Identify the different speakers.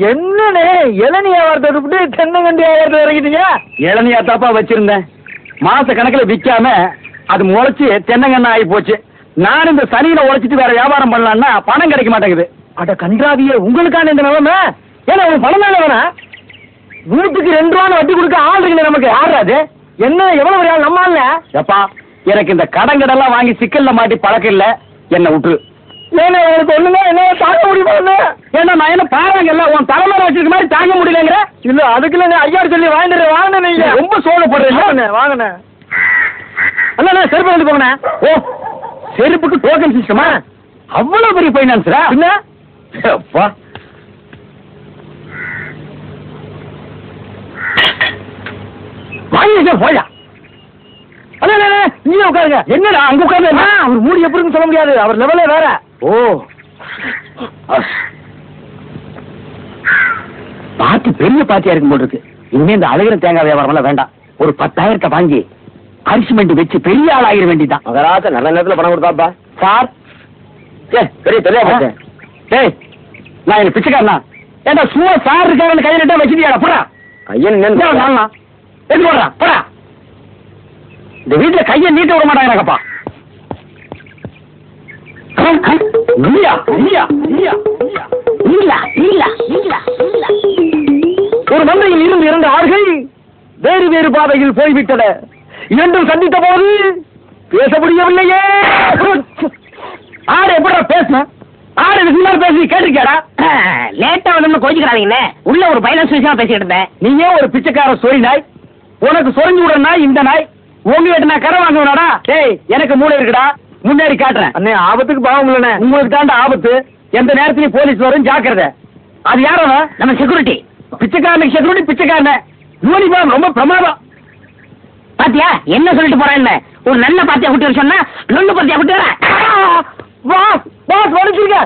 Speaker 1: என்னே இளநீ வியாபாரத்தை விட்டு தென்னங்கண்டி வியாபாரத்தை இறங்கிட்டீங்க?
Speaker 2: இளநியா தாப்பா வச்சிருந்தேன். மாச கணக்கில் விற்காம அது முளைச்சு தென்னங்கண்ணா ஆகி போச்சு. நான் இந்த சனியில உழைச்சிட்டு வேற வியாபாரம் பண்ணலான்னா பணம் கிடைக்க மாட்டேங்குது.
Speaker 1: அட கன்றாவியே, உங்களுக்கான இந்த நிலைமை ஏன்னா உங்களுக்கு பணம் தானே வேணா? வீட்டுக்கு 2 ரூபா வட்டி கொடுக்க ஆள் இருக்கு நமக்கு. யாராது என்ன எவ்வளவு ஒரு ஆள் நம்ம இல்ல?
Speaker 2: எப்பா எனக்கு இந்த கடங்கடெல்லாம் வாங்கி சிக்கல்ல மாட்டி பழக்கம் இல்ல, என்ன விட்டு.
Speaker 1: ஏன்னா உங்களுக்கு ஒண்ணுமே என்ன தாங்க முடியுமா?
Speaker 2: ஏன்னா நான் என்ன பாருங்க இல்ல உன் தலைமையில வச்சிருக்க மாதிரி தாங்க முடியலங்கிற.
Speaker 1: இல்ல அதுக்குள்ள ஐயாரு சொல்லி வாங்கிட்டு வாங்கினேன். நீங்க
Speaker 2: ரொம்ப சோழப்படுறீங்க.
Speaker 1: வாங்கினேன் அண்ணா செருப்பு வந்து போங்கண்ணே.
Speaker 2: ஓ செருப்புக்கு டோக்கன் சிஸ்டமா? அவ்வளவு பெரிய பைனான்ஸரா?
Speaker 1: என்ன
Speaker 2: அப்பா வாங்கி போயா.
Speaker 1: நீங்க உட்காருங்க.
Speaker 2: என்னடா அங்க உட்கார்ந்து
Speaker 1: அவர் மூடி எப்படின்னு சொல்ல முடியாது. அவர் லெவலே வேற.
Speaker 2: ஓ பாட்டி பெரிய பாட்டியா இருக்கும் போல இருக்கு. இனிமே இந்த அழகிற தேங்காய் வியாபாரம் எல்லாம் வேண்டாம். ஒரு 10,000 வாங்கி அரிசி மண்டி வச்சு பெரிய ஆள் ஆகிட வேண்டியதான்.
Speaker 1: மகராச நல்ல நேரத்துல பணம் கொடுத்தாப்பா
Speaker 2: சார். பெரிய பெரிய பாட்டு. டேய் நான் என்ன பிச்சைக்காரனா? ஏண்டா சும்மா சார் இருக்காங்கன்னு கையில வச்சுட்டியாடா? போடா
Speaker 1: கையன்
Speaker 2: எது போடுறா போடா. இந்த வீட்டுல கையை நீட்ட விட மாட்டாங்கப்பா.
Speaker 1: ஒரு மந்தையில் இருந்து 2 ஆறுகள் வேறு வேறு பாதையில் போய்விட்டன. இரண்டும் சந்தித்த போது பேச முடியவில்லையே.
Speaker 2: ஆடு எப்படா பேசுன? ஆடு விஷயமா பேசி கேட்டிருக்கியாடா?
Speaker 3: லேட்டா வந்து கோச்சிக்கிறாங்க. உள்ள ஒரு பைனான்ஸ் விஷயமா பேசிட்டு இருந்தேன்.
Speaker 2: நீங்க ஒரு பிச்சைக்கார சொறி நாய். உனக்கு சொரிஞ்சு விடுற நாய் இந்த நாய். உங்ககிட்ட நான் கரை வாங்குவேனாடா? டேய் எனக்கு மூளை இருக்குடா, முன்னேறி காட்டுறேன்.
Speaker 1: அண்ணே ஆபத்துக்கு பாவம் இல்லண்ணே.
Speaker 2: உங்களுக்கு தாண்ட ஆபத்து. எந்த நேரத்திலயும் போலீஸ் வரும், ஜாக்கிரதை. அது யாரோ
Speaker 3: நம்ம செக்யூரிட்டி.
Speaker 2: பிச்சைக்காரனுக்கு செக்யூரிட்டி பிச்சைக்காரன். யூனிஃபார்ம் ரொம்ப பிரமாதம்.
Speaker 3: பாத்தியா என்ன சொல்லிட்டு போறேன்? ஒரு நல்ல பாத்தியா குட்டி சொன்னா லொல்லு பாத்தியா குட்டி வர.
Speaker 1: Boss boss வலிச்சிருக்க.